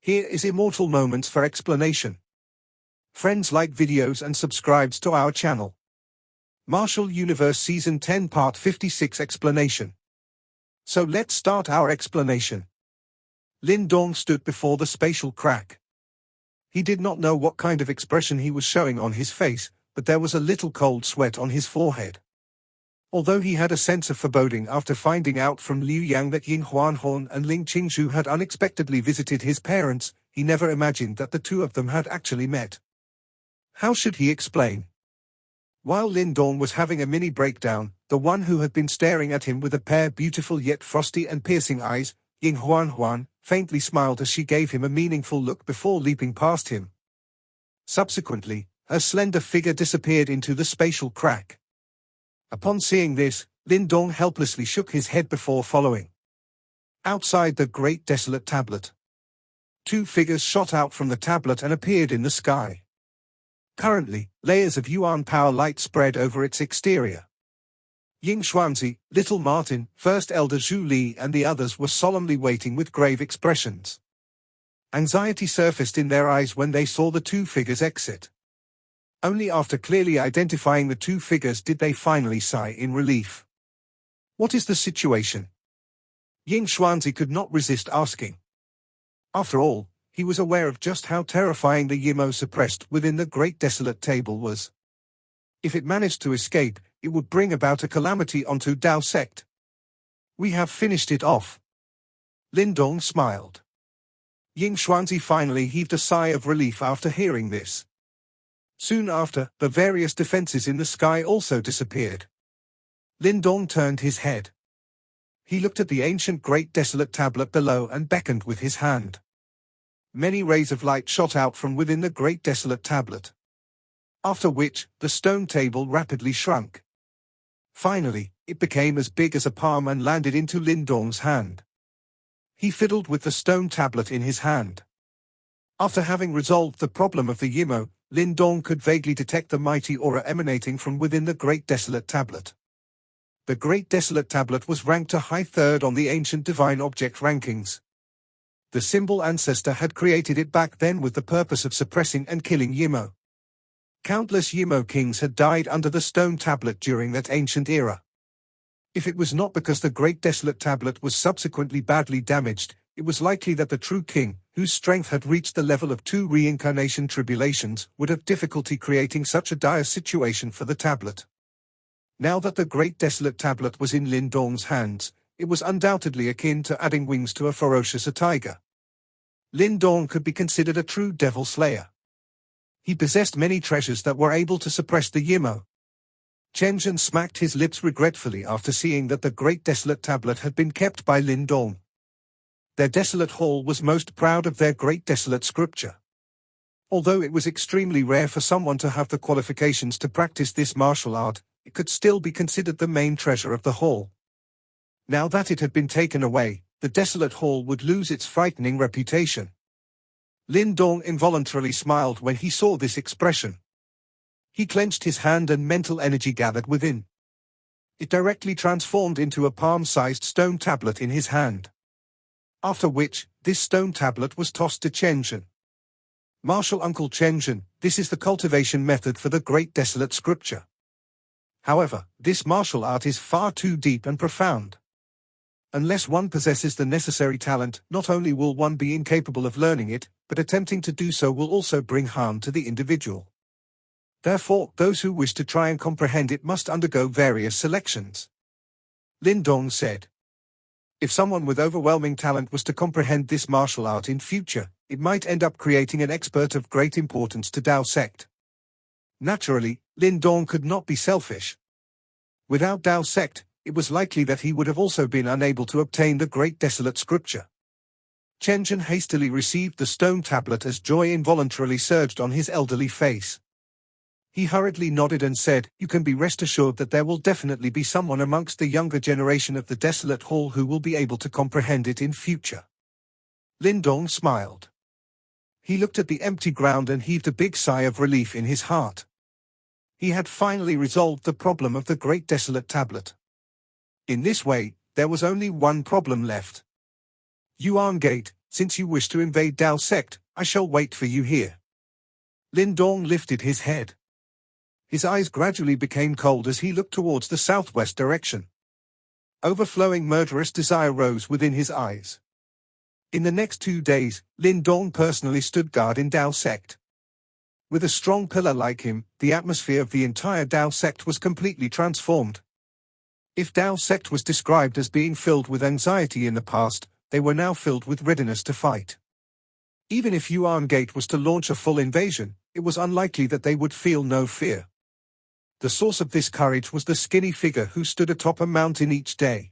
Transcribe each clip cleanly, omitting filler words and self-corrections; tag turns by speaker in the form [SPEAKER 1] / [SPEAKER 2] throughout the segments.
[SPEAKER 1] Here is Immortal Moments for explanation. Friends, like videos and subscribes to our channel. Martial Universe Season 10 Part 56 Explanation. So let's start our explanation. Lin Dong stood before the spatial crack. He did not know what kind of expression he was showing on his face, but there was a little cold sweat on his forehead. Although he had a sense of foreboding after finding out from Liu Yang that Yin Huanhong and Ling Qingzhu had unexpectedly visited his parents, he never imagined that the two of them had actually met. How should he explain? While Lin Dong was having a mini breakdown, the one who had been staring at him with a pair of beautiful yet frosty and piercing eyes, Yin Huanhuan, faintly smiled as she gave him a meaningful look before leaping past him. Subsequently, her slender figure disappeared into the spatial crack. Upon seeing this, Lin Dong helplessly shook his head before following. Outside the Great Desolate Tablet, two figures shot out from the tablet and appeared in the sky. Currently, layers of yuan power light spread over its exterior. Ying Xuanzi, Little Martin, First Elder Zhu Li and the others were solemnly waiting with grave expressions. Anxiety surfaced in their eyes when they saw the two figures exit. Only after clearly identifying the two figures did they finally sigh in relief. What is the situation? Ying Xuanzi could not resist asking. After all, he was aware of just how terrifying the Yimo suppressed within the Great Desolate Table was. If it managed to escape, it would bring about a calamity onto Dao sect. We have finished it off. Lin Dong smiled. Ying Xuanzi finally heaved a sigh of relief after hearing this. Soon after, the various defenses in the sky also disappeared. Lin Dong turned his head. He looked at the ancient Great Desolate Tablet below and beckoned with his hand. Many rays of light shot out from within the Great Desolate Tablet. After which, the stone table rapidly shrunk. Finally, it became as big as a palm and landed into Lin Dong's hand. He fiddled with the stone tablet in his hand. After having resolved the problem of the Yimo, Lin Dong could vaguely detect the mighty aura emanating from within the Great Desolate Tablet. The Great Desolate Tablet was ranked a high third on the ancient divine object rankings. The symbol ancestor had created it back then with the purpose of suppressing and killing Yimo. Countless Yimo kings had died under the stone tablet during that ancient era. If it was not because the Great Desolate Tablet was subsequently badly damaged, it was likely that the true king, whose strength had reached the level of 2 reincarnation tribulations, would have difficulty creating such a dire situation for the tablet. Now that the Great Desolate Tablet was in Lin Dong's hands, it was undoubtedly akin to adding wings to a ferocious tiger. Lin Dong could be considered a true devil slayer. He possessed many treasures that were able to suppress the Yimo. Chen Zhen smacked his lips regretfully after seeing that the Great Desolate Tablet had been kept by Lin Dong. Their desolate hall was most proud of their Great Desolate Scripture. Although it was extremely rare for someone to have the qualifications to practice this martial art, it could still be considered the main treasure of the hall. Now that it had been taken away, the desolate hall would lose its frightening reputation. Lin Dong involuntarily smiled when he saw this expression. He clenched his hand and mental energy gathered within. It directly transformed into a palm-sized stone tablet in his hand. After which, this stone tablet was tossed to Chen Zhen. Martial Uncle Chen Zhen, this is the cultivation method for the Great Desolate Scripture. However, this martial art is far too deep and profound. Unless one possesses the necessary talent, not only will one be incapable of learning it, but attempting to do so will also bring harm to the individual. Therefore, those who wish to try and comprehend it must undergo various selections. Lin Dong said. If someone with overwhelming talent was to comprehend this martial art in future, it might end up creating an expert of great importance to Dao sect. Naturally, Lin Dong could not be selfish. Without Dao sect, it was likely that he would have also been unable to obtain the Great Desolate Scripture. Chen Zhen hastily received the stone tablet as joy involuntarily surged on his elderly face. He hurriedly nodded and said, "You can be rest assured that there will definitely be someone amongst the younger generation of the Desolate Hall who will be able to comprehend it in future." Lin Dong smiled. He looked at the empty ground and heaved a big sigh of relief in his heart. He had finally resolved the problem of the Great Desolate Tablet. In this way, there was only one problem left. Yuan Gate, Since you wish to invade Dao sect, I shall wait for you here. Lin Dong lifted his head. His eyes gradually became cold as he looked towards the southwest direction. Overflowing murderous desire rose within his eyes. In the next 2 days, Lin Dong personally stood guard in Dao sect. With a strong pillar like him, the atmosphere of the entire Dao sect was completely transformed. If Dao sect was described as being filled with anxiety in the past, they were now filled with readiness to fight. Even if Yuan Gate was to launch a full invasion, it was unlikely that they would feel no fear. The source of this courage was the skinny figure who stood atop a mountain each day.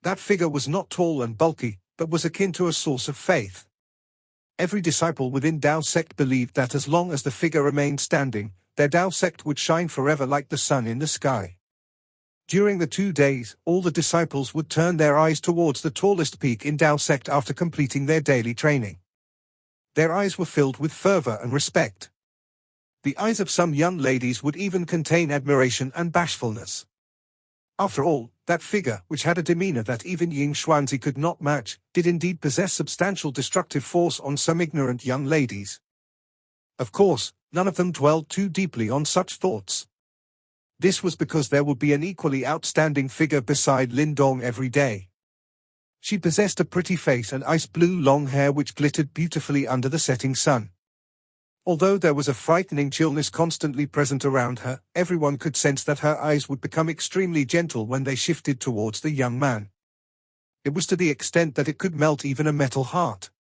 [SPEAKER 1] That figure was not tall and bulky, but was akin to a source of faith. Every disciple within Dao sect believed that as long as the figure remained standing, their Dao sect would shine forever like the sun in the sky. During the 2 days, all the disciples would turn their eyes towards the tallest peak in Dao sect after completing their daily training. Their eyes were filled with fervor and respect. The eyes of some young ladies would even contain admiration and bashfulness. After all, that figure, which had a demeanor that even Ying Xuanzi could not match, did indeed possess substantial destructive force on some ignorant young ladies. Of course, none of them dwelled too deeply on such thoughts. This was because there would be an equally outstanding figure beside Lin Dong every day. She possessed a pretty face and ice-blue long hair which glittered beautifully under the setting sun. Although there was a frightening chillness constantly present around her, everyone could sense that her eyes would become extremely gentle when they shifted towards the young man. It was to the extent that it could melt even a metal heart.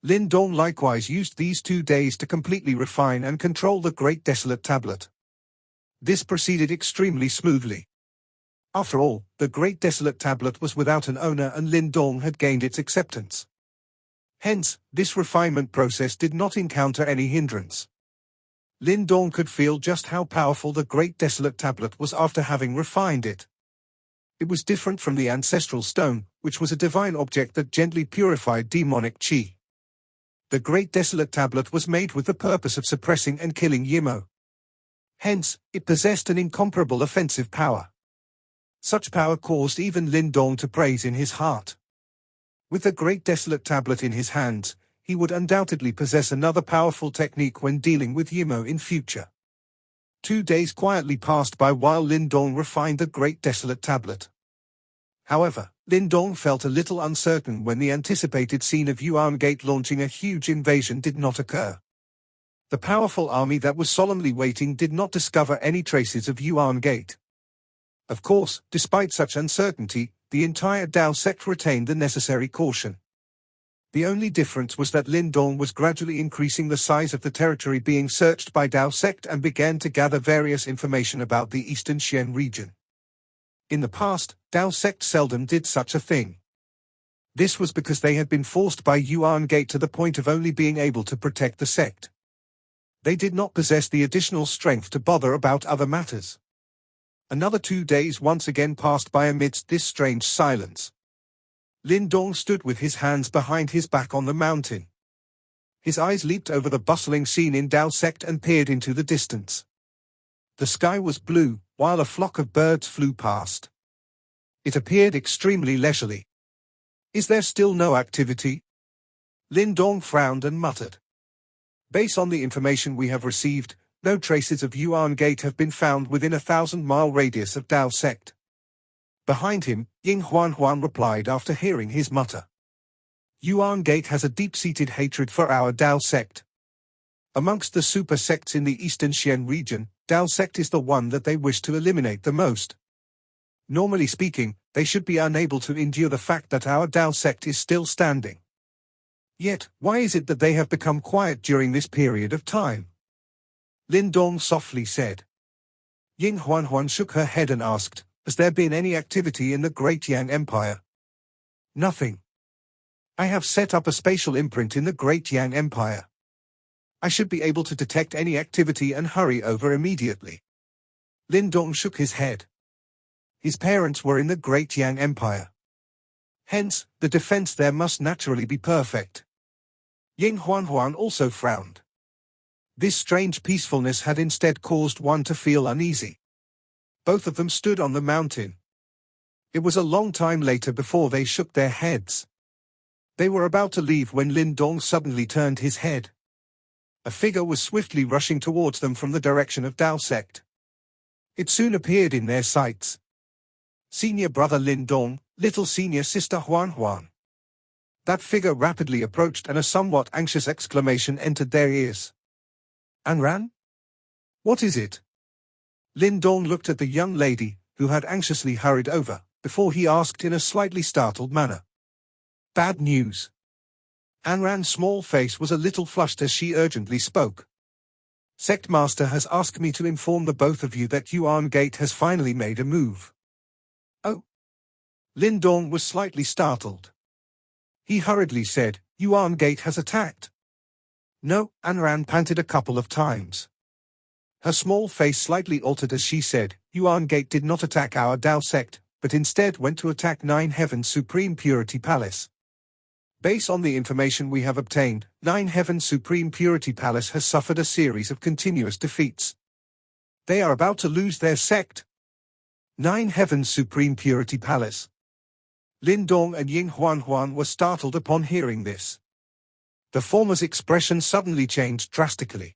[SPEAKER 1] Lin Dong likewise used these 2 days to completely refine and control the Great Desolate Tablet. This proceeded extremely smoothly. After all, the Great Desolate Tablet was without an owner and Lin Dong had gained its acceptance. Hence, this refinement process did not encounter any hindrance. Lin Dong could feel just how powerful the Great Desolate Tablet was after having refined it. It was different from the Ancestral Stone, which was a divine object that gently purified demonic qi. The Great Desolate Tablet was made with the purpose of suppressing and killing Yimo. Hence, it possessed an incomparable offensive power. Such power caused even Lin Dong to praise in his heart. With the Great Desolate Tablet in his hands, he would undoubtedly possess another powerful technique when dealing with Yimo in future. 2 days quietly passed by while Lin Dong refined the Great Desolate Tablet. However, Lin Dong felt a little uncertain when the anticipated scene of Yuan Gate launching a huge invasion did not occur. The powerful army that was solemnly waiting did not discover any traces of Yuan Gate. Of course, despite such uncertainty, the entire Dao sect retained the necessary caution. The only difference was that Lin Dong was gradually increasing the size of the territory being searched by Dao sect and began to gather various information about the Eastern Xian region. In the past, Dao sect seldom did such a thing. This was because they had been forced by Yuan Gate to the point of only being able to protect the sect. They did not possess the additional strength to bother about other matters. Another 2 days once again passed by amidst this strange silence. Lin Dong stood with his hands behind his back on the mountain. His eyes leaped over the bustling scene in Dao sect and peered into the distance. The sky was blue, while a flock of birds flew past. It appeared extremely leisurely. Is there still no activity? Lin Dong frowned and muttered. Based on the information we have received, no traces of Yuan Gate have been found within a 1,000-mile radius of Dao sect. Behind him, Ying Huan replied after hearing his mutter. Yuan Gate has a deep-seated hatred for our Dao sect. Amongst the super sects in the Eastern Xian region, Dao sect is the one that they wish to eliminate the most. Normally speaking, they should be unable to endure the fact that our Dao sect is still standing. Yet, why is it that they have become quiet during this period of time? Lin Dong softly said. Ying Huan shook her head and asked, has there been any activity in the Great Yang Empire? Nothing. I have set up a spatial imprint in the Great Yang Empire. I should be able to detect any activity and hurry over immediately. Lin Dong shook his head. His parents were in the Great Yang Empire. Hence, the defense there must naturally be perfect. Ying Huan also frowned. This strange peacefulness had instead caused one to feel uneasy. Both of them stood on the mountain. It was a long time later before they shook their heads. They were about to leave when Lin Dong suddenly turned his head. A figure was swiftly rushing towards them from the direction of Dao sect. It soon appeared in their sights. Senior brother Lin Dong, little senior sister Huan Huan. That figure rapidly approached and a somewhat anxious exclamation entered their ears. Anran? What is it? Lin Dong looked at the young lady, who had anxiously hurried over, before he asked in a slightly startled manner. Bad news. Anran's small face was a little flushed as she urgently spoke. Sect Master has asked me to inform the both of you that Yuan Gate has finally made a move. Oh. Lin Dong was slightly startled. He hurriedly said, Yuan Gate has attacked. No, Anran panted a couple of times. Her small face slightly altered as she said, Yuan Gate did not attack our Dao sect, but instead went to attack Nine Heavens Supreme Purity Palace. Based on the information we have obtained, Nine Heavens Supreme Purity Palace has suffered a series of continuous defeats. They are about to lose their sect. Nine Heavens Supreme Purity Palace. Lin Dong and Ying Huan were startled upon hearing this. The former's expression suddenly changed drastically.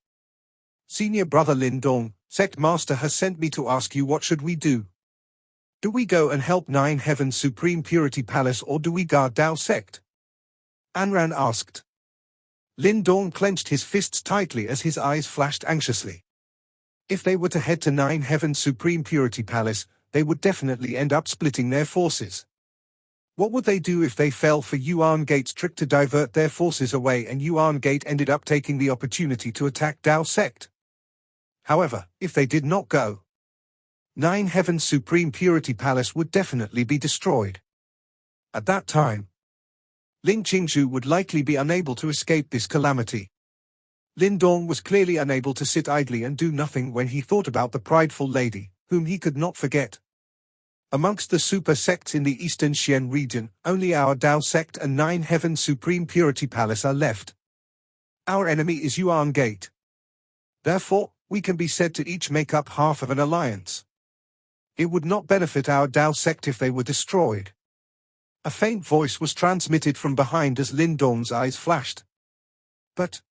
[SPEAKER 1] Senior brother Lin Dong, Sect Master has sent me to ask you what should we do. Do we go and help Nine Heavens Supreme Purity Palace or do we guard Dao sect? Anran asked. Lin Dong clenched his fists tightly as his eyes flashed anxiously. If they were to head to Nine Heavens Supreme Purity Palace, they would definitely end up splitting their forces. What would they do if they fell for Yuan Gate's trick to divert their forces away and Yuan Gate ended up taking the opportunity to attack Dao sect? However, if they did not go, Nine Heavens Supreme Purity Palace would definitely be destroyed. At that time, Ling Qingzhu would likely be unable to escape this calamity. Lin Dong was clearly unable to sit idly and do nothing when he thought about the prideful lady, whom he could not forget. Amongst the super sects in the Eastern Xian region, only our Dao sect and Nine Heavens Supreme Purity Palace are left. Our enemy is Yuan Gate. Therefore, we can be said to each make up half of an alliance. It would not benefit our Dao sect if they were destroyed. A faint voice was transmitted from behind as Lin Dong's eyes flashed. But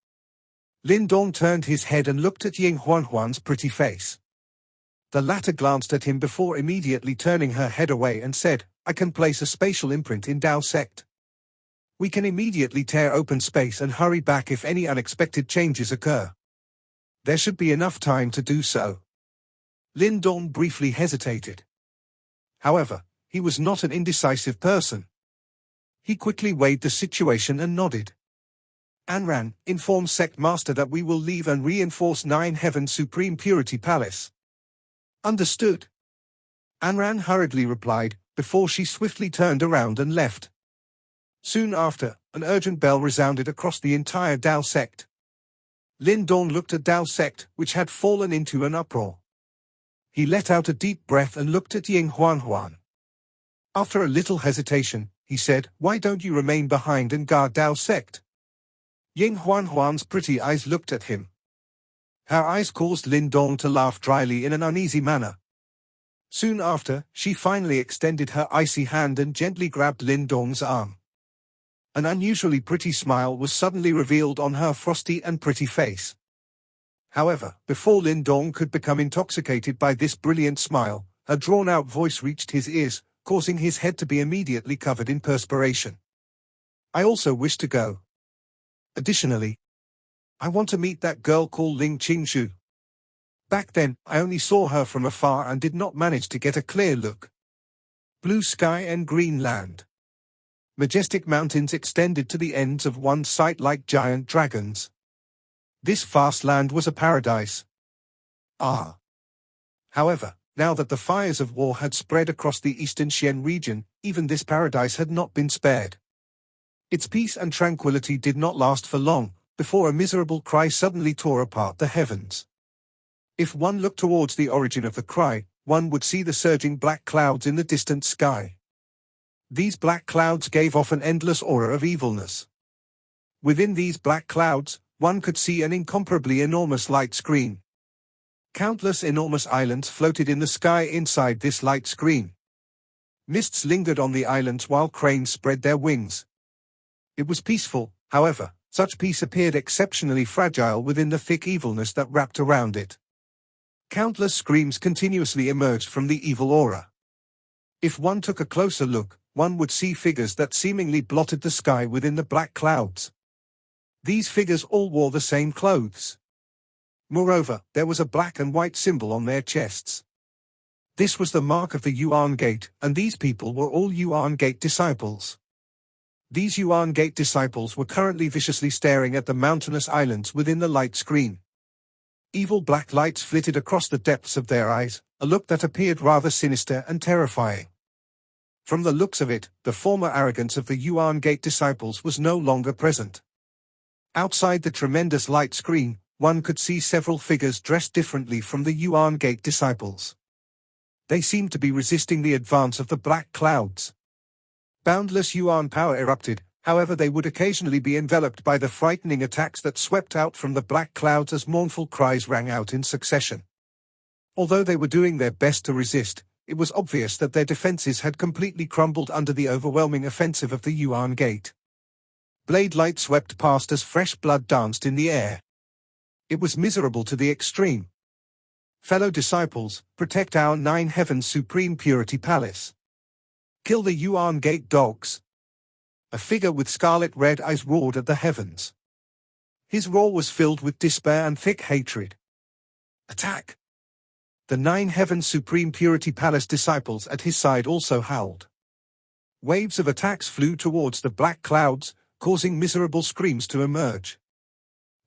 [SPEAKER 1] Lin Dong turned his head and looked at Ying Huan's pretty face. The latter glanced at him before immediately turning her head away and said, I can place a spatial imprint in Dao sect. We can immediately tear open space and hurry back if any unexpected changes occur. There should be enough time to do so. Lin Dong briefly hesitated. However, he was not an indecisive person. He quickly weighed the situation and nodded. Anran, inform Sect Master that we will leave and reinforce Nine Heavens Supreme Purity Palace. Understood. Anran hurriedly replied, before she swiftly turned around and left. Soon after, an urgent bell resounded across the entire Dao sect. Lin Dong looked at Dao sect, which had fallen into an uproar. He let out a deep breath and looked at Ying Huan. After a little hesitation, he said, Why don't you remain behind and guard Dao sect? Ying Huan's pretty eyes looked at him. Her eyes caused Lin Dong to laugh dryly in an uneasy manner. Soon after, she finally extended her icy hand and gently grabbed Lin Dong's arm. An unusually pretty smile was suddenly revealed on her frosty and pretty face. However, before Lin Dong could become intoxicated by this brilliant smile, a drawn-out voice reached his ears, causing his head to be immediately covered in perspiration. I also wish to go. Additionally, I want to meet that girl called Ling Qingzhu. Back then, I only saw her from afar and did not manage to get a clear look. Blue sky and green land. Majestic mountains extended to the ends of one sight like giant dragons. This vast land was a paradise. Ah. However, now that the fires of war had spread across the Eastern Xian region, even this paradise had not been spared. Its peace and tranquility did not last for long, before a miserable cry suddenly tore apart the heavens. If one looked towards the origin of the cry, one would see the surging black clouds in the distant sky. These black clouds gave off an endless aura of evilness. Within these black clouds, one could see an incomparably enormous light screen. Countless enormous islands floated in the sky inside this light screen. Mists lingered on the islands while cranes spread their wings. It was peaceful, however. Such peace appeared exceptionally fragile within the thick evilness that wrapped around it. Countless screams continuously emerged from the evil aura. If one took a closer look, one would see figures that seemingly blotted the sky within the black clouds. These figures all wore the same clothes. Moreover, there was a black and white symbol on their chests. This was the mark of the Yuan Gate, and these people were all Yuan Gate disciples. These Yuan Gate disciples were currently viciously staring at the mountainous islands within the light screen. Evil black lights flitted across the depths of their eyes, a look that appeared rather sinister and terrifying. From the looks of it, the former arrogance of the Yuan Gate disciples was no longer present. Outside the tremendous light screen, one could see several figures dressed differently from the Yuan Gate disciples. They seemed to be resisting the advance of the black clouds. Boundless Yuan power erupted, however they would occasionally be enveloped by the frightening attacks that swept out from the black clouds as mournful cries rang out in succession. Although they were doing their best to resist, it was obvious that their defenses had completely crumbled under the overwhelming offensive of the Yuan Gate. Blade light swept past as fresh blood danced in the air. It was miserable to the extreme. Fellow disciples, protect our Nine Heavens Supreme Purity Palace. Kill the Yuan Gate dogs. A figure with scarlet-red eyes roared at the heavens. His roar was filled with despair and thick hatred. Attack! The Nine Heavens Supreme Purity Palace disciples at his side also howled. Waves of attacks flew towards the black clouds, causing miserable screams to emerge.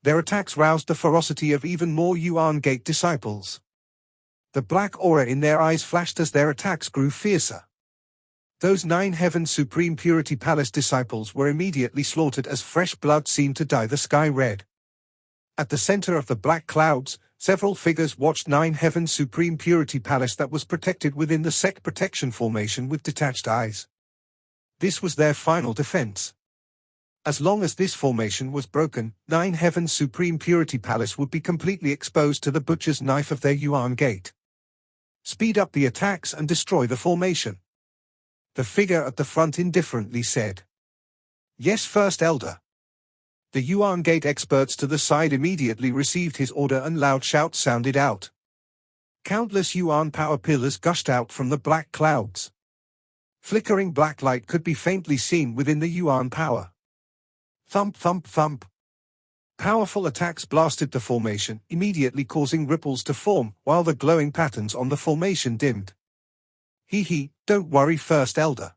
[SPEAKER 1] Their attacks roused the ferocity of even more Yuan Gate disciples. The black aura in their eyes flashed as their attacks grew fiercer. Those Nine Heavens Supreme Purity Palace disciples were immediately slaughtered as fresh blood seemed to dye the sky red. At the center of the black clouds, several figures watched Nine Heavens Supreme Purity Palace that was protected within the sect protection formation with detached eyes. This was their final defense. As long as this formation was broken, Nine Heavens Supreme Purity Palace would be completely exposed to the butcher's knife of their Yuan Gate. Speed up the attacks and destroy the formation. The figure at the front indifferently said. Yes, First Elder. The Yuan Gate experts to the side immediately received his order and loud shouts sounded out. Countless Yuan power pillars gushed out from the black clouds. Flickering black light could be faintly seen within the Yuan power. Thump, thump, thump. Powerful attacks blasted the formation, immediately causing ripples to form, while the glowing patterns on the formation dimmed. Don't worry, First Elder.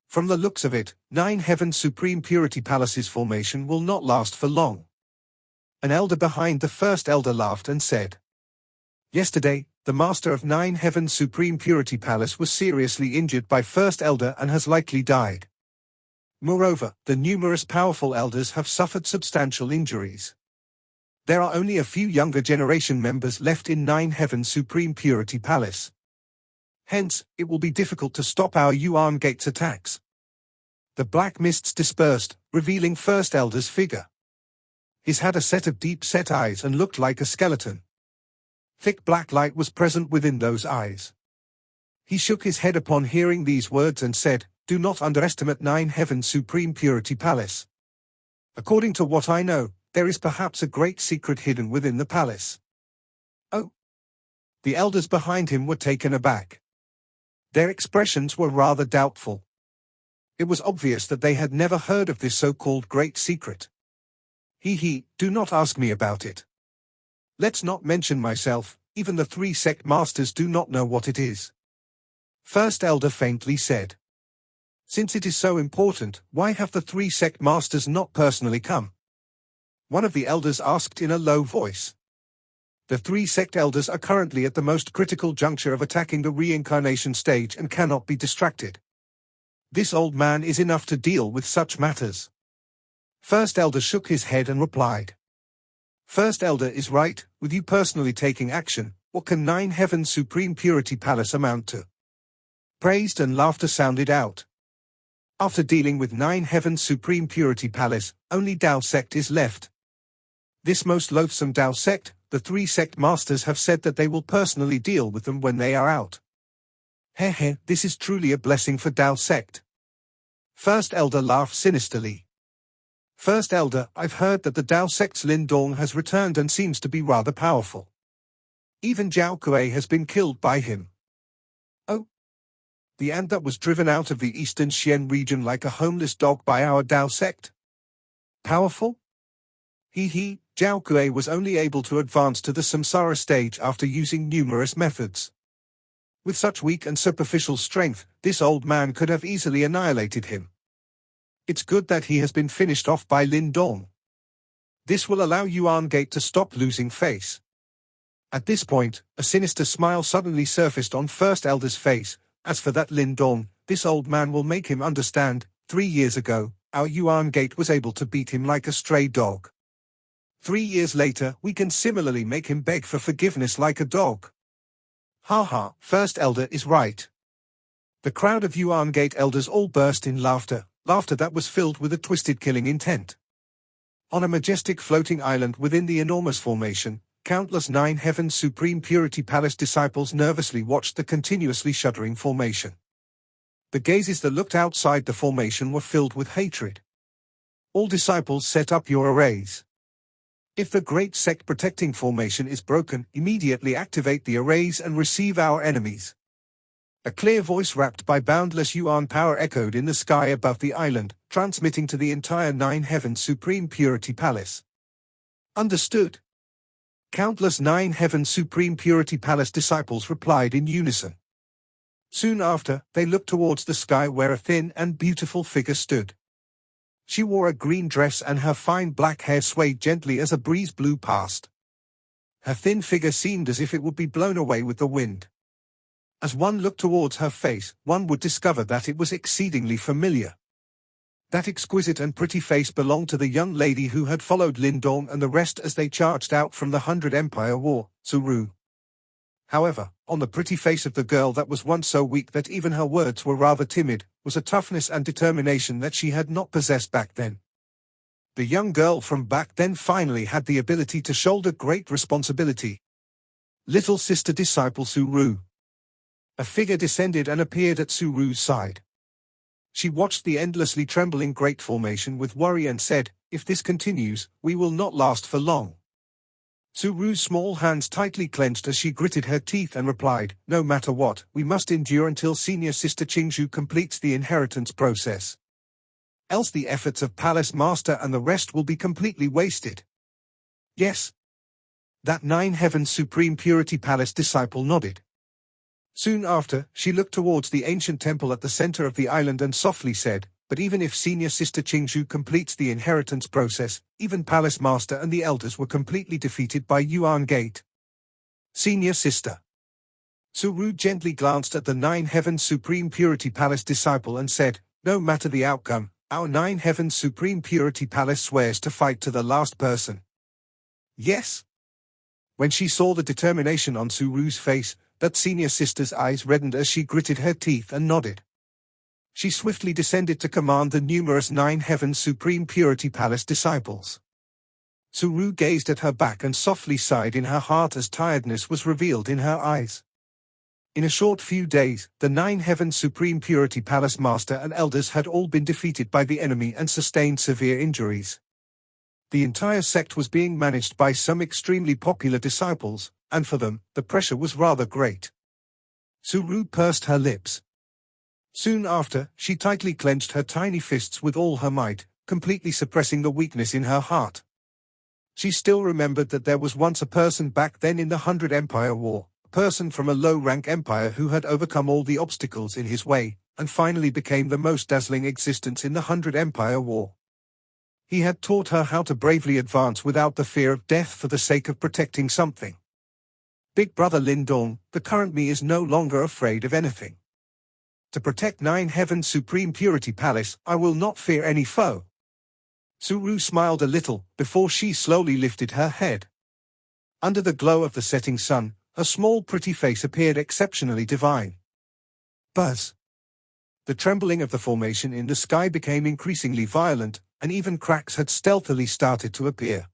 [SPEAKER 1] From the looks of it, Nine Heavens Supreme Purity Palace's formation will not last for long. An elder behind the First Elder laughed and said. Yesterday, the Master of Nine Heavens Supreme Purity Palace was seriously injured by First Elder and has likely died. Moreover, the numerous powerful elders have suffered substantial injuries. There are only a few younger generation members left in Nine Heavens Supreme Purity Palace. Hence, it will be difficult to stop our Yuan Gate's attacks. The black mists dispersed, revealing First Elder's figure. He had a set of deep-set eyes and looked like a skeleton. Thick black light was present within those eyes. He shook his head upon hearing these words and said, "Do not underestimate Nine Heavens Supreme Purity Palace. According to what I know, there is perhaps a great secret hidden within the palace." Oh! The elders behind him were taken aback. Their expressions were rather doubtful. It was obvious that they had never heard of this so-called great secret. Do not ask me about it. Let's not mention myself, even the three sect masters do not know what it is. First Elder faintly said. Since it is so important, why have the three sect masters not personally come? One of the elders asked in a low voice. The three sect elders are currently at the most critical juncture of attacking the reincarnation stage and cannot be distracted. This old man is enough to deal with such matters. First Elder shook his head and replied. First Elder is right, with you personally taking action, what can Nine Heavens Supreme Purity Palace amount to? Praise and laughter sounded out. After dealing with Nine Heavens Supreme Purity Palace, only Tao sect is left. This most loathsome Tao sect, the three sect masters have said that they will personally deal with them when they are out. This is truly a blessing for Tao sect. First Elder laughed sinisterly. First Elder, I've heard that the Dao sect's Lin Dong has returned and seems to be rather powerful. Even Zhao Kuei has been killed by him. Oh. The ant that was driven out of the eastern Xian region like a homeless dog by our Dao sect? Powerful? Zhao Kuei was only able to advance to the samsara stage after using numerous methods. With such weak and superficial strength, this old man could have easily annihilated him. It's good that he has been finished off by Lin Dong. This will allow Yuan Gate to stop losing face. At this point, a sinister smile suddenly surfaced on First Elder's face. As for that Lin Dong, this old man will make him understand. 3 years ago, our Yuan Gate was able to beat him like a stray dog. 3 years later, we can similarly make him beg for forgiveness like a dog. Haha, First Elder is right. The crowd of Yuan Gate elders all burst in laughter that was filled with a twisted killing intent. On a majestic floating island within the enormous formation, countless Nine Heavens Supreme Purity Palace disciples nervously watched the continuously shuddering formation. The gazes that looked outside the formation were filled with hatred. All disciples, set up your arrays. If the great sect protecting formation is broken, immediately activate the arrays and receive our enemies. A clear voice wrapped by boundless Yuan power echoed in the sky above the island, transmitting to the entire Nine Heavens Supreme Purity Palace. Understood. Countless Nine Heavens Supreme Purity Palace disciples replied in unison. Soon after, they looked towards the sky where a thin and beautiful figure stood. She wore a green dress and her fine black hair swayed gently as a breeze blew past. Her thin figure seemed as if it would be blown away with the wind. As one looked towards her face, one would discover that it was exceedingly familiar. That exquisite and pretty face belonged to the young lady who had followed Lin Dong and the rest as they charged out from the 100 Empire War, Zuru. However, on the pretty face of the girl that was once so weak that even her words were rather timid, was a toughness and determination that she had not possessed back then. The young girl from back then finally had the ability to shoulder great responsibility. Little sister disciple Zuru. A figure descended and appeared at Suru's side. She watched the endlessly trembling great formation with worry and said, "If this continues, we will not last for long." Suru's small hands tightly clenched as she gritted her teeth and replied, "No matter what, we must endure until senior sister Qingzhu completes the inheritance process. Else the efforts of Palace Master and the rest will be completely wasted." Yes. That Nine Heavens Supreme Purity Palace disciple nodded. Soon after, she looked towards the ancient temple at the center of the island and softly said, "But even if senior sister Qingzhu completes the inheritance process, even Palace Master and the elders were completely defeated by Yuan Gate." Senior sister. Zuru gently glanced at the Nine Heavens Supreme Purity Palace disciple and said, "No matter the outcome, our Nine Heavens Supreme Purity Palace swears to fight to the last person." Yes. When she saw the determination on Suru's face, that senior sister's eyes reddened as she gritted her teeth and nodded. She swiftly descended to command the numerous Nine Heavens Supreme Purity Palace disciples. Zuru gazed at her back and softly sighed in her heart as tiredness was revealed in her eyes. In a short few days, the Nine Heavens Supreme Purity Palace Master and elders had all been defeated by the enemy and sustained severe injuries. The entire sect was being managed by some extremely popular disciples, and for them, the pressure was rather great. Zuru pursed her lips. Soon after, she tightly clenched her tiny fists with all her might, completely suppressing the weakness in her heart. She still remembered that there was once a person back then in the 100 Empire War, a person from a low-rank empire who had overcome all the obstacles in his way, and finally became the most dazzling existence in the 100 Empire War. He had taught her how to bravely advance without the fear of death for the sake of protecting something. Big brother Lin Dong, the current me is no longer afraid of anything. To protect Nine Heavens Supreme Purity Palace, I will not fear any foe. Zuru smiled a little, before she slowly lifted her head. Under the glow of the setting sun, her small pretty face appeared exceptionally divine. Buzz. The trembling of the formation in the sky became increasingly violent, and even cracks had stealthily started to appear.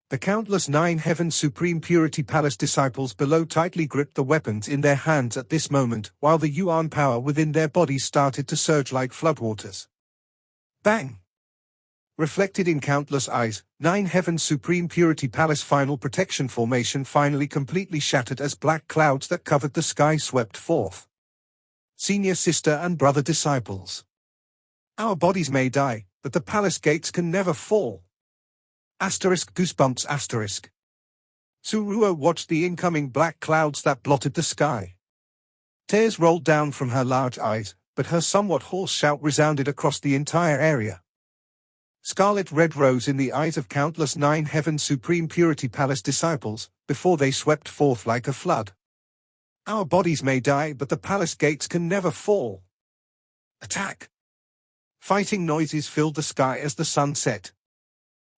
[SPEAKER 1] The countless Nine Heavens Supreme Purity Palace disciples below tightly gripped the weapons in their hands at this moment, while the Yuan power within their bodies started to surge like floodwaters. Bang! Reflected in countless eyes, 9 Heaven's Supreme Purity Palace Final Protection Formation finally completely shattered as black clouds that covered the sky swept forth. Senior sister and brother disciples. Our bodies may die, but the palace gates can never fall. Asterisk goosebumps asterisk. Tsuruo watched the incoming black clouds that blotted the sky. Tears rolled down from her large eyes, but her somewhat hoarse shout resounded across the entire area. Scarlet red rose in the eyes of countless 9 Heaven's Supreme Purity Palace disciples, before they swept forth like a flood. Our bodies may die, but the palace gates can never fall. Attack! Fighting noises filled the sky as the sun set.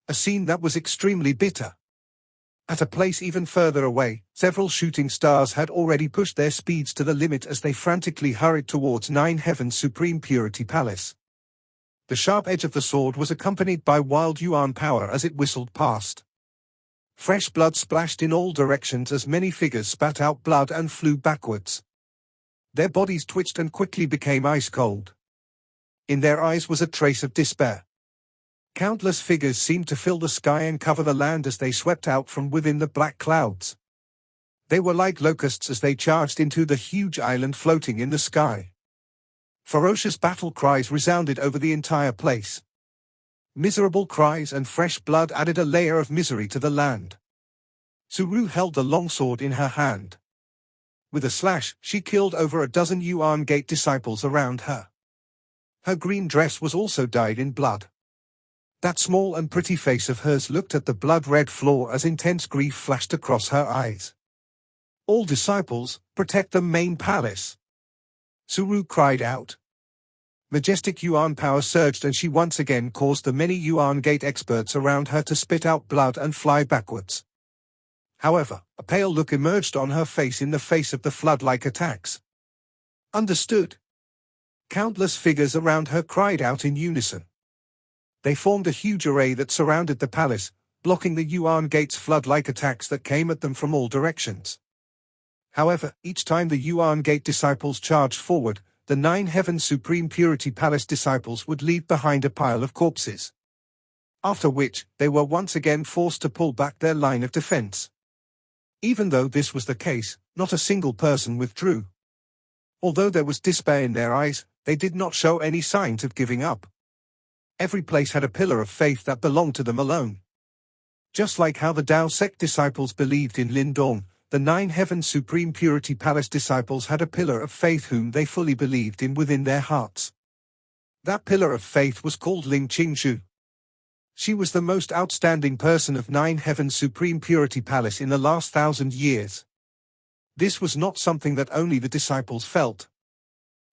[SPEAKER 1] A scene that was extremely bitter. At a place even further away, several shooting stars had already pushed their speeds to the limit as they frantically hurried towards 9 Heaven's Supreme Purity Palace. The sharp edge of the sword was accompanied by wild yuan power as it whistled past. Fresh blood splashed in all directions as many figures spat out blood and flew backwards. Their bodies twitched and quickly became ice cold. In their eyes was a trace of despair. Countless figures seemed to fill the sky and cover the land as they swept out from within the black clouds. They were like locusts as they charged into the huge island floating in the sky. Ferocious battle cries resounded over the entire place. Miserable cries and fresh blood added a layer of misery to the land. Tsuru held the longsword in her hand. With a slash, she killed over a dozen Yuan Gate disciples around her. Her green dress was also dyed in blood. That small and pretty face of hers looked at the blood-red floor as intense grief flashed across her eyes. All disciples, protect the main palace! Tsuru cried out. Majestic Yuan power surged and she once again caused the many Yuan Gate experts around her to spit out blood and fly backwards. However, a pale look emerged on her face in the face of the flood-like attacks. Understood. Countless figures around her cried out in unison. They formed a huge array that surrounded the palace, blocking the Yuan Gate's flood-like attacks that came at them from all directions. However, each time the Yuan Gate disciples charged forward, the 9 Heaven's Supreme Purity Palace disciples would leave behind a pile of corpses. After which, they were once again forced to pull back their line of defense. Even though this was the case, not a single person withdrew. Although there was despair in their eyes, they did not show any signs of giving up. Every place had a pillar of faith that belonged to them alone. Just like how the Dao sect disciples believed in Lindong, the 9 Heaven's Supreme Purity Palace disciples had a pillar of faith whom they fully believed in within their hearts. That pillar of faith was called Ling Qingzhu. She was the most outstanding person of 9 Heaven's Supreme Purity Palace in the last 1,000 years. This was not something that only the disciples felt.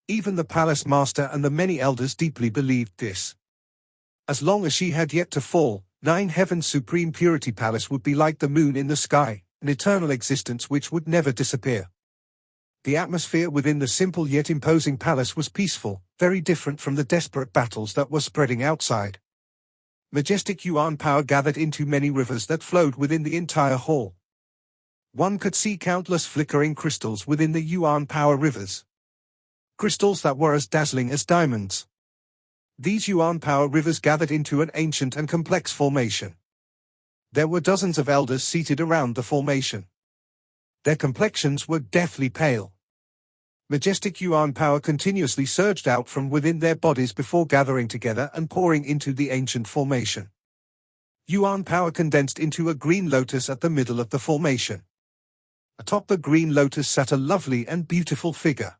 [SPEAKER 1] Even the palace master and the many elders deeply believed this. As long as she had yet to fall, 9 Heaven's Supreme Purity Palace would be like the moon in the sky, an eternal existence which would never disappear. The atmosphere within the simple yet imposing palace was peaceful, very different from the desperate battles that were spreading outside. Majestic Yuan power gathered into many rivers that flowed within the entire hall. One could see countless flickering crystals within the Yuan power rivers. Crystals that were as dazzling as diamonds. These Yuan power rivers gathered into an ancient and complex formation. There were dozens of elders seated around the formation. Their complexions were deathly pale. Majestic Yuan power continuously surged out from within their bodies before gathering together and pouring into the ancient formation. Yuan power condensed into a green lotus at the middle of the formation. Atop the green lotus sat a lovely and beautiful figure.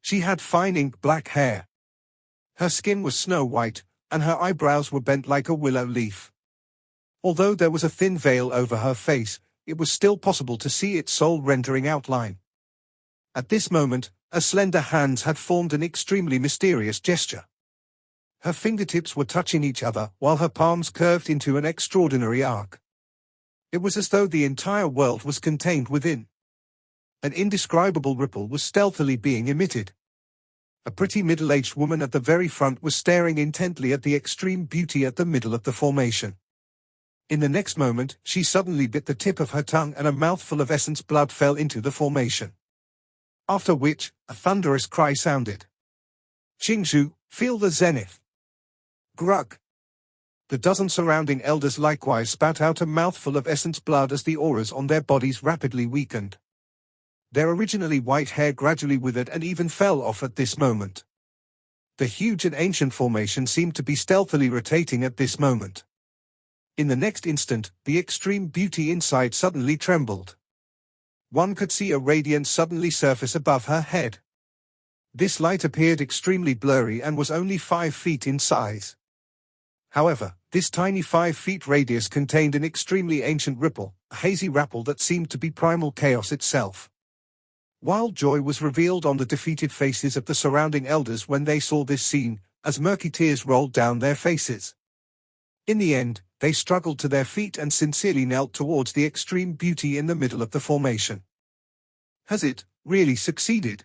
[SPEAKER 1] She had fine ink black hair. Her skin was snow white, and her eyebrows were bent like a willow leaf. Although there was a thin veil over her face, it was still possible to see its soul-rendering outline. At this moment, her slender hands had formed an extremely mysterious gesture. Her fingertips were touching each other, while her palms curved into an extraordinary arc. It was as though the entire world was contained within. An indescribable ripple was stealthily being emitted. A pretty middle-aged woman at the very front was staring intently at the extreme beauty at the middle of the formation. In the next moment, she suddenly bit the tip of her tongue and a mouthful of essence blood fell into the formation. After which, a thunderous cry sounded. Qingzhu, feel the zenith. Grug. The dozen surrounding elders likewise spat out a mouthful of essence blood as the auras on their bodies rapidly weakened. Their originally white hair gradually withered and even fell off at this moment. The huge and ancient formation seemed to be stealthily rotating at this moment. In the next instant, the extreme beauty inside suddenly trembled. One could see a radiance suddenly surface above her head. This light appeared extremely blurry and was only 5 feet in size. However, this tiny 5 feet radius contained an extremely ancient ripple, a hazy ripple that seemed to be primal chaos itself. Wild joy was revealed on the defeated faces of the surrounding elders when they saw this scene, as murky tears rolled down their faces. In the end, they struggled to their feet and sincerely knelt towards the extreme beauty in the middle of the formation. Has it really succeeded?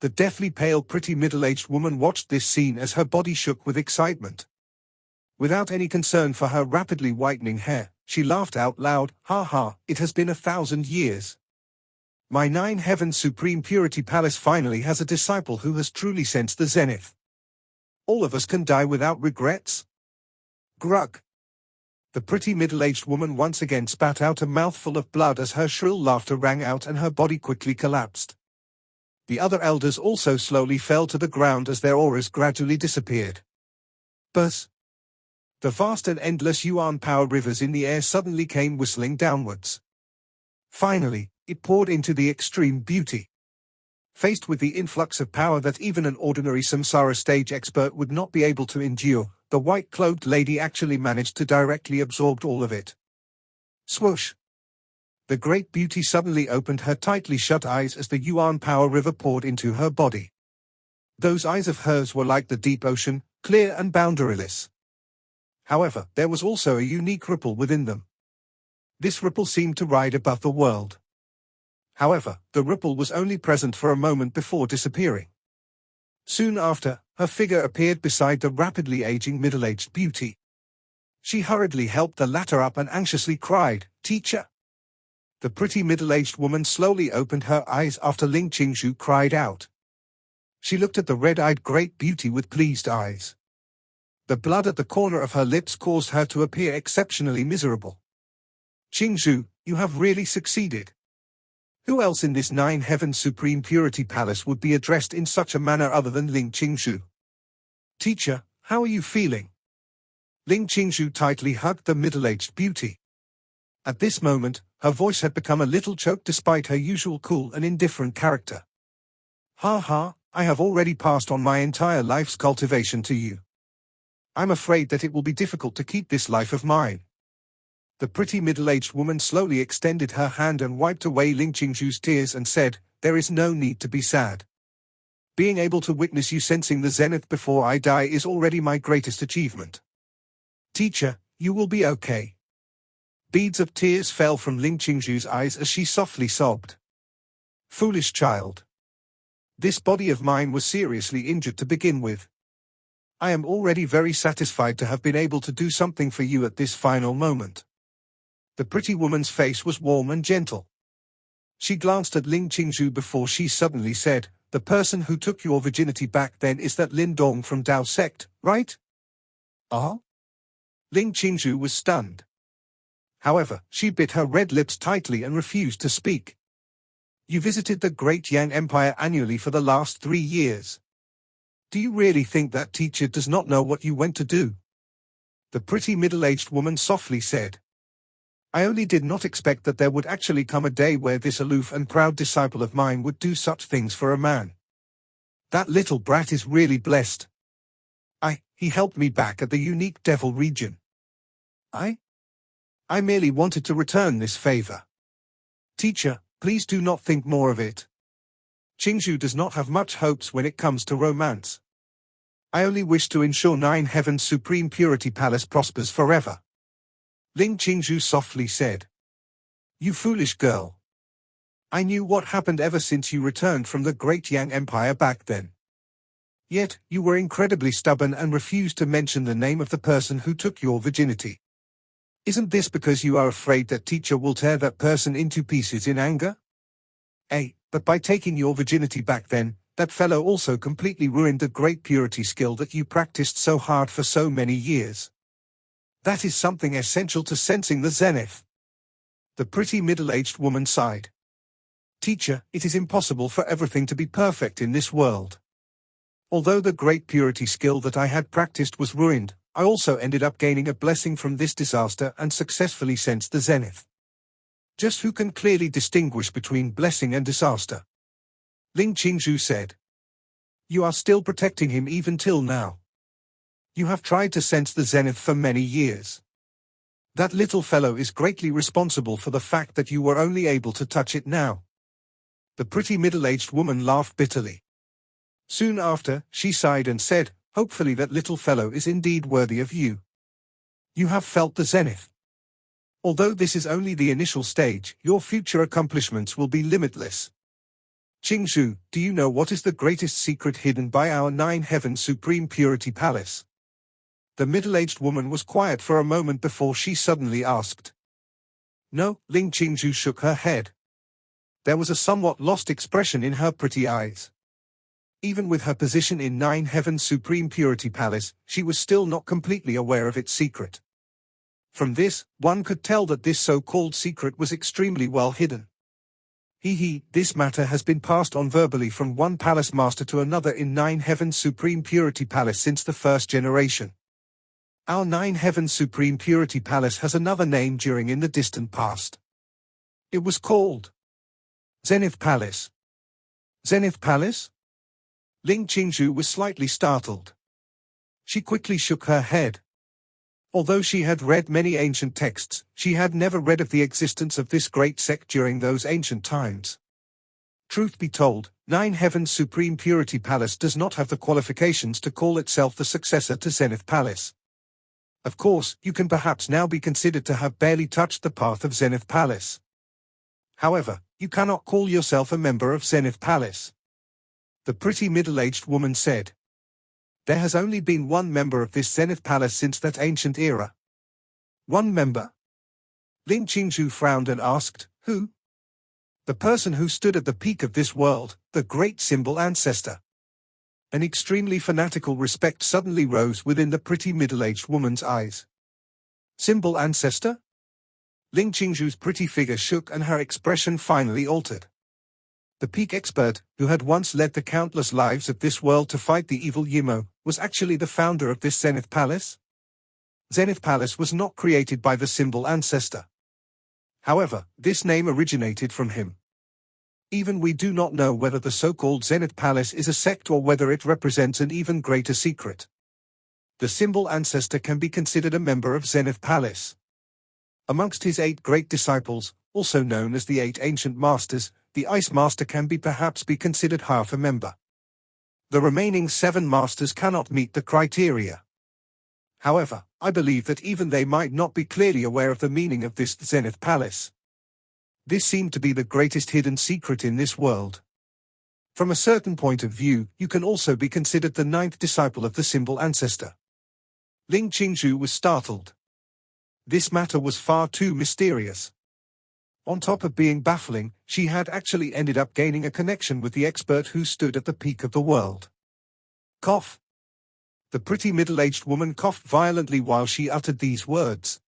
[SPEAKER 1] The deathly pale pretty middle-aged woman watched this scene as her body shook with excitement. Without any concern for her rapidly whitening hair, she laughed out loud, "Ha ha, it has been 1,000 years. My 9 Heavens Supreme Purity Palace finally has a disciple who has truly sensed the Zenith. All of us can die without regrets." Grug. The pretty middle-aged woman once again spat out a mouthful of blood as her shrill laughter rang out and her body quickly collapsed. The other elders also slowly fell to the ground as their auras gradually disappeared. Buzz. The vast and endless yuan power rivers in the air suddenly came whistling downwards. Finally, it poured into the extreme beauty. Faced with the influx of power that even an ordinary samsara stage expert would not be able to endure, the white-cloaked lady actually managed to directly absorb all of it. Swoosh! The great beauty suddenly opened her tightly shut eyes as the yuan power river poured into her body. Those eyes of hers were like the deep ocean, clear and boundaryless. However, there was also a unique ripple within them. This ripple seemed to ride above the world. However, the ripple was only present for a moment before disappearing. Soon after, her figure appeared beside the rapidly aging middle-aged beauty. She hurriedly helped the latter up and anxiously cried, "Teacher!" The pretty middle-aged woman slowly opened her eyes after Ling Qingzhu cried out. She looked at the red-eyed great beauty with pleased eyes. The blood at the corner of her lips caused her to appear exceptionally miserable. "Qingzhu, you have really succeeded. Who else in this 9 Heavens Supreme Purity Palace would be addressed in such a manner other than Ling Qingzhu? Teacher, how are you feeling?" Ling Qingzhu tightly hugged the middle-aged beauty. At this moment, her voice had become a little choked despite her usual cool and indifferent character. "Ha ha, I have already passed on my entire life's cultivation to you. I'm afraid that it will be difficult to keep this life of mine." The pretty middle-aged woman slowly extended her hand and wiped away Ling Qingzhu's tears and said, "There is no need to be sad. Being able to witness you sensing the Zenith before I die is already my greatest achievement. Teacher, you will be okay." Beads of tears fell from Ling Qingzhu's eyes as she softly sobbed. "Foolish child. This body of mine was seriously injured to begin with. I am already very satisfied to have been able to do something for you at this final moment." The pretty woman's face was warm and gentle. She glanced at Ling Qingzhu before she suddenly said, "The person who took your virginity back then is that Lin Dong from Dao sect, right?" "Ah?" Ling Qingzhu was stunned. However, she bit her red lips tightly and refused to speak. "You visited the Great Yang Empire annually for the last 3 years. Do you really think that teacher does not know what you went to do?" The pretty middle-aged woman softly said. "I only did not expect that there would actually come a day where this aloof and proud disciple of mine would do such things for a man. That little brat is really blessed. He helped me back at the unique devil region. I merely wanted to return this favor. Teacher, please do not think more of it. Qingzhu does not have much hopes when it comes to romance. I only wish to ensure 9 Heavens Supreme Purity Palace prospers forever." Ling Qingzhu softly said. "You foolish girl. I knew what happened ever since you returned from the Great Yang Empire back then. Yet, you were incredibly stubborn and refused to mention the name of the person who took your virginity. Isn't this because you are afraid that teacher will tear that person into pieces in anger? But by taking your virginity back then, that fellow also completely ruined the great purity skill that you practiced so hard for so many years. That is something essential to sensing the Zenith. The pretty middle-aged woman sighed. Teacher, it is impossible for everything to be perfect in this world. Although the great purity skill that I had practiced was ruined, I also ended up gaining a blessing from this disaster and successfully sensed the Zenith. Just who can clearly distinguish between blessing and disaster? Ling Qingzhu said. You are still protecting him even till now. You have tried to sense the Zenith for many years. That little fellow is greatly responsible for the fact that you were only able to touch it now. The pretty middle-aged woman laughed bitterly. Soon after, she sighed and said, hopefully that little fellow is indeed worthy of you. You have felt the Zenith. Although this is only the initial stage, your future accomplishments will be limitless. Qingzhu, do you know what is the greatest secret hidden by our 9-heaven Supreme Purity Palace? The middle-aged woman was quiet for a moment before she suddenly asked. No, Ling Qingzhu shook her head. There was a somewhat lost expression in her pretty eyes. Even with her position in 9-heaven Supreme Purity Palace, she was still not completely aware of its secret. From this, one could tell that this so-called secret was extremely well hidden. This matter has been passed on verbally from one palace master to another in 9-heaven Supreme Purity Palace since the first generation. Our 9-heaven Supreme Purity Palace has another name during in the distant past. It was called Zenith Palace. Zenith Palace? Ling Qingzhu was slightly startled. She quickly shook her head. Although she had read many ancient texts, she had never read of the existence of this great sect during those ancient times. Truth be told, 9-heaven Supreme Purity Palace does not have the qualifications to call itself the successor to Zenith Palace. Of course, you can perhaps now be considered to have barely touched the path of Zenith Palace. However, you cannot call yourself a member of Zenith Palace. The pretty middle-aged woman said. There has only been one member of this Zenith Palace since that ancient era. One member? Ling Qingzhu frowned and asked, who? The person who stood at the peak of this world, the great symbol ancestor. An extremely fanatical respect suddenly rose within the pretty middle-aged woman's eyes. Symbol ancestor? Ling Qingzhu's pretty figure shook and her expression finally altered. The peak expert, who had once led the countless lives of this world to fight the evil Yimo, was actually the founder of this Zenith Palace? Zenith Palace was not created by the symbol ancestor. However, this name originated from him. Even we do not know whether the so-called Zenith Palace is a sect or whether it represents an even greater secret. The symbol ancestor can be considered a member of Zenith Palace. Amongst his 8 great disciples, also known as the 8 ancient masters, the Ice Master can perhaps be considered half a member. The remaining 7 masters cannot meet the criteria. However, I believe that even they might not be clearly aware of the meaning of this Zenith Palace. This seemed to be the greatest hidden secret in this world. From a certain point of view, you can also be considered the 9th disciple of the symbol ancestor. Ling Qingzhu was startled. This matter was far too mysterious. On top of being baffling, she had actually ended up gaining a connection with the expert who stood at the peak of the world. Cough. The pretty middle-aged woman coughed violently while she uttered these words.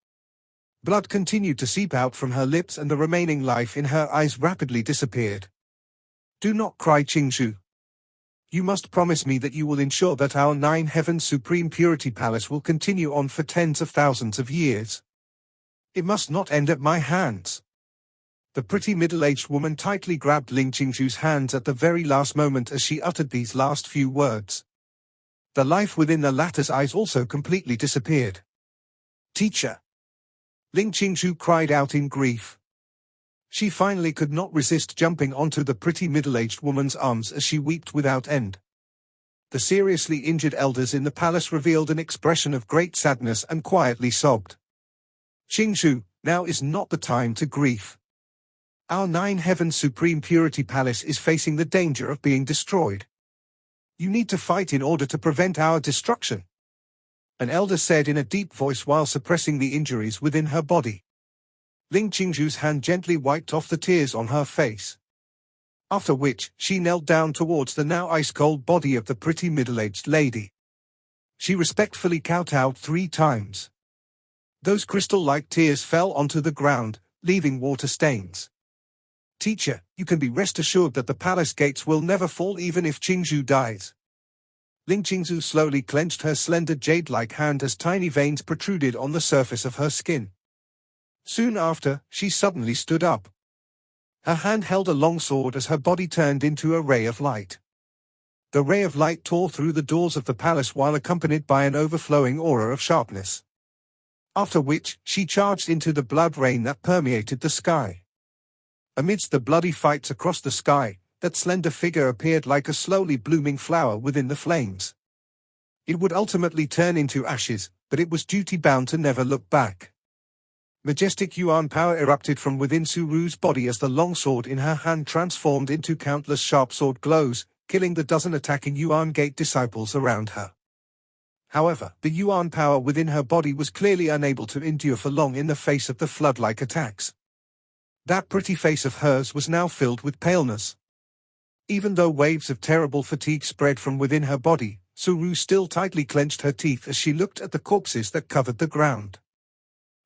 [SPEAKER 1] Blood continued to seep out from her lips and the remaining life in her eyes rapidly disappeared. Do not cry, Qingzhu. You must promise me that you will ensure that our 9-heaven Supreme Purity Palace will continue on for tens of thousands of years. It must not end at my hands. The pretty middle-aged woman tightly grabbed Ling Qingzhu's hands at the very last moment as she uttered these last few words. The life within the latter's eyes also completely disappeared. Teacher! Ling Qingzhu cried out in grief. She finally could not resist jumping onto the pretty middle-aged woman's arms as she wept without end. The seriously injured elders in the palace revealed an expression of great sadness and quietly sobbed. Qingzhu, now is not the time to grieve. Our 9-heaven Supreme Purity Palace is facing the danger of being destroyed. You need to fight in order to prevent our destruction. An elder said in a deep voice while suppressing the injuries within her body. Ling Qingzhu's hand gently wiped off the tears on her face. After which, she knelt down towards the now ice-cold body of the pretty middle-aged lady. She respectfully kowtowed 3 times. Those crystal-like tears fell onto the ground, leaving water stains. Teacher, you can be rest assured that the palace gates will never fall even if Qingzhu dies. Ling Qingzhu slowly clenched her slender jade-like hand as tiny veins protruded on the surface of her skin. Soon after, she suddenly stood up. Her hand held a long sword as her body turned into a ray of light. The ray of light tore through the doors of the palace while accompanied by an overflowing aura of sharpness. After which, she charged into the blood rain that permeated the sky. Amidst the bloody fights across the sky, that slender figure appeared like a slowly blooming flower within the flames. It would ultimately turn into ashes, but it was duty-bound to never look back. Majestic Yuan power erupted from within Su Ru's body as the long sword in her hand transformed into countless sharp sword glows, killing the dozen attacking Yuan Gate disciples around her. However, the Yuan power within her body was clearly unable to endure for long in the face of the flood-like attacks. That pretty face of hers was now filled with paleness. Even though waves of terrible fatigue spread from within her body, Su Ru still tightly clenched her teeth as she looked at the corpses that covered the ground.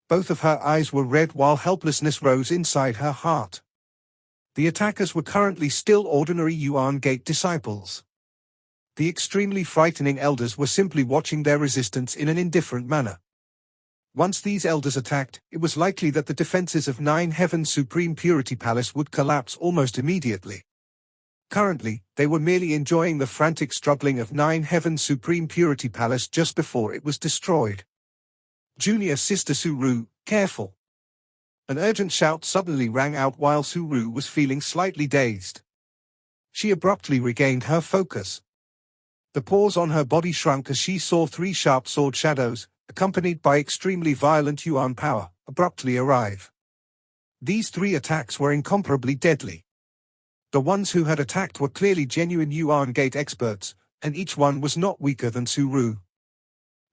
[SPEAKER 1] Both of her eyes were red while helplessness rose inside her heart. The attackers were currently still ordinary Yuan Gate disciples. The extremely frightening elders were simply watching their resistance in an indifferent manner. Once these elders attacked, it was likely that the defenses of Nine Heavens Supreme Purity Palace would collapse almost immediately. Currently, they were merely enjoying the frantic struggling of Nine Heavens Supreme Purity Palace just before it was destroyed. Junior Sister Su Ru, careful! An urgent shout suddenly rang out while Su Ru was feeling slightly dazed. She abruptly regained her focus. The pores on her body shrunk as she saw three sharp sword shadows, accompanied by extremely violent Yuan power, abruptly arrive. These three attacks were incomparably deadly. The ones who had attacked were clearly genuine Yuan Gate experts, and each one was not weaker than Su Ru.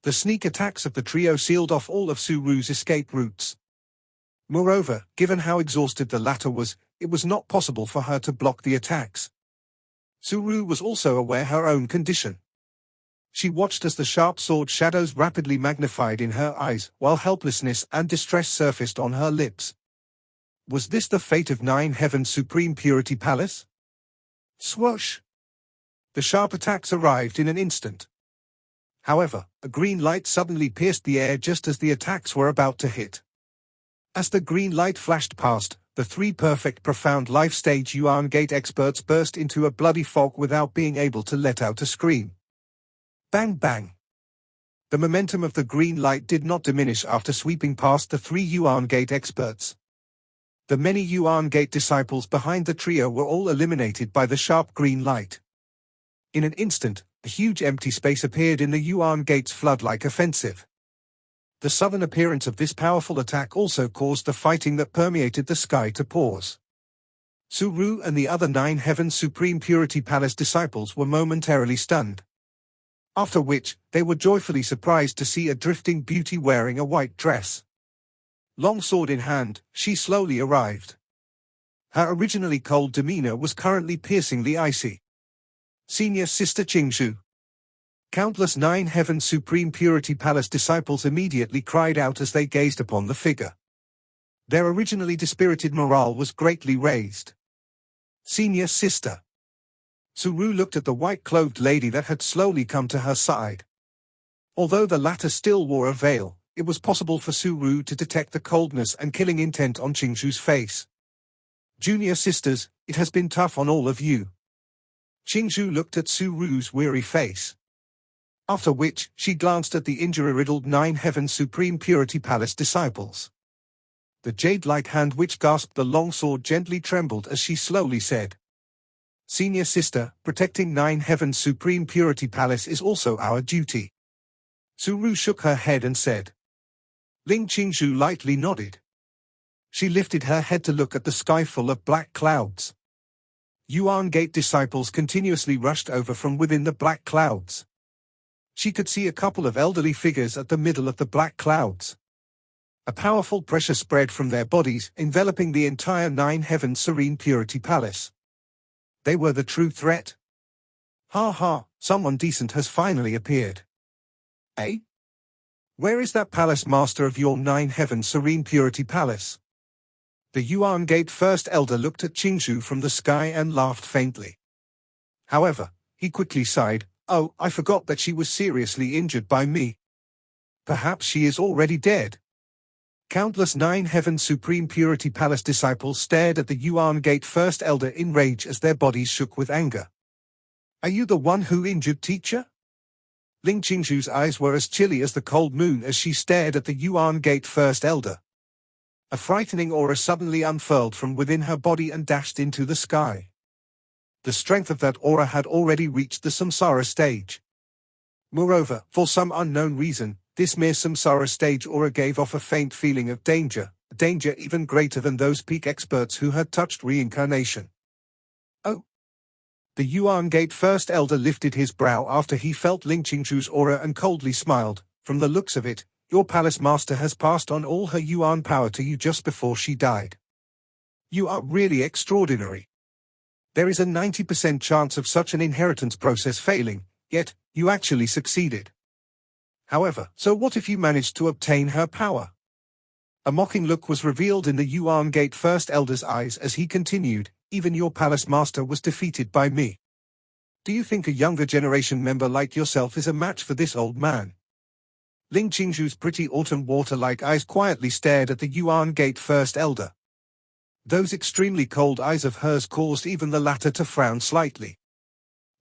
[SPEAKER 1] The sneak attacks of the trio sealed off all of Su Ru's escape routes. Moreover, given how exhausted the latter was, it was not possible for her to block the attacks. Su Ru was also aware her own condition. She watched as the sharp sword shadows rapidly magnified in her eyes, while helplessness and distress surfaced on her lips. Was this the fate of Nine Heavens Supreme Purity Palace? Swoosh! The sharp attacks arrived in an instant. However, a green light suddenly pierced the air just as the attacks were about to hit. As the green light flashed past, the three perfect profound life stage Yuan Gate experts burst into a bloody fog without being able to let out a scream. Bang bang! The momentum of the green light did not diminish after sweeping past the three Yuan Gate experts. The many Yuan Gate disciples behind the trio were all eliminated by the sharp green light. In an instant, a huge empty space appeared in the Yuan Gate's flood-like offensive. The sudden appearance of this powerful attack also caused the fighting that permeated the sky to pause. Su Ru and the other Nine Heavens Supreme Purity Palace disciples were momentarily stunned. After which, they were joyfully surprised to see a drifting beauty wearing a white dress. Long sword in hand, she slowly arrived. Her originally cold demeanor was currently piercingly icy. Senior Sister Qingzhu. Countless Nine Heavens Supreme Purity Palace disciples immediately cried out as they gazed upon the figure. Their originally dispirited morale was greatly raised. Senior Sister. Su Ru looked at the white-clothed lady that had slowly come to her side. Although the latter still wore a veil, it was possible for Su Ru to detect the coldness and killing intent on Qingzhu's face. Junior sisters, it has been tough on all of you. Qingzhu looked at Su Ru's weary face. After which, she glanced at the injury-riddled Nine Heavens Supreme Purity Palace disciples. The jade-like hand which grasped the long sword gently trembled as she slowly said, Senior Sister, protecting Nine Heavens Supreme Purity Palace is also our duty. Su Ru shook her head and said. Ling Qingzhu lightly nodded. She lifted her head to look at the sky full of black clouds. Yuan Gate disciples continuously rushed over from within the black clouds. She could see a couple of elderly figures at the middle of the black clouds. A powerful pressure spread from their bodies, enveloping the entire Nine Heavens Serene Purity Palace. They were the true threat. Ha ha, someone decent has finally appeared. Eh? Where is that palace master of your nine heaven serene purity palace? The Yuan Gate First Elder looked at Qingzhu from the sky and laughed faintly. However, he quickly sighed, "Oh, I forgot that she was seriously injured by me. Perhaps she is already dead." Countless nine heaven supreme purity palace disciples stared at the Yuan Gate First Elder in rage as their bodies shook with anger. "Are you the one who injured teacher?" Ling Qingzhu's eyes were as chilly as the cold moon as she stared at the Yuan Gate First Elder. A frightening aura suddenly unfurled from within her body and dashed into the sky. The strength of that aura had already reached the samsara stage. Moreover, for some unknown reason, this mere samsara stage aura gave off a faint feeling of danger, a danger even greater than those peak experts who had touched reincarnation. "Oh." The Yuan Gate First Elder lifted his brow after he felt Ling Qingzhu's aura and coldly smiled. "From the looks of it, your palace master has passed on all her Yuan power to you just before she died. You are really extraordinary. There is a 90% chance of such an inheritance process failing, yet, you actually succeeded. However, so what if you managed to obtain her power?" A mocking look was revealed in the Yuan Gate First Elder's eyes as he continued, "Even your palace master was defeated by me. Do you think a younger generation member like yourself is a match for this old man?" Ling Qingzhu's pretty autumn water-like eyes quietly stared at the Yuan Gate First Elder. Those extremely cold eyes of hers caused even the latter to frown slightly.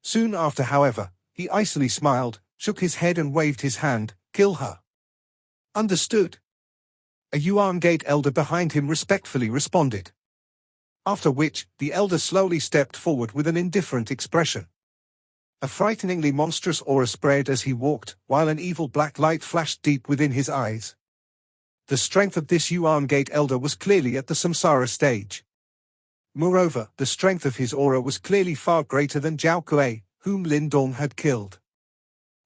[SPEAKER 1] Soon after, however, he icily smiled, shook his head and waved his hand. "Kill her." "Understood." A Yuan Gate Elder behind him respectfully responded. After which, the Elder slowly stepped forward with an indifferent expression. A frighteningly monstrous aura spread as he walked, while an evil black light flashed deep within his eyes. The strength of this Yuan Gate Elder was clearly at the samsara stage. Moreover, the strength of his aura was clearly far greater than Zhao Kuei, whom Lin Dong had killed.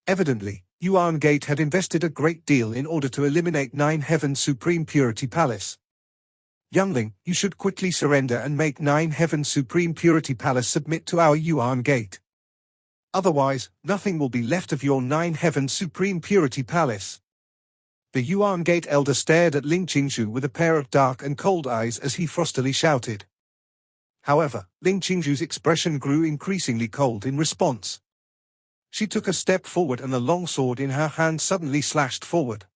[SPEAKER 1] Evidently, Yuan Gate had invested a great deal in order to eliminate Nine Heaven Supreme Purity Palace. "Youngling, you should quickly surrender and make Nine Heaven Supreme Purity Palace submit to our Yuan Gate. Otherwise, nothing will be left of your Nine Heaven Supreme Purity Palace." The Yuan Gate Elder stared at Ling Qingzhu with a pair of dark and cold eyes as he frostily shouted. However, Ling Qingzhu's expression grew increasingly cold in response. She took a step forward and a long sword in her hand suddenly slashed forward.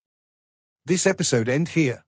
[SPEAKER 1] This episode ends here.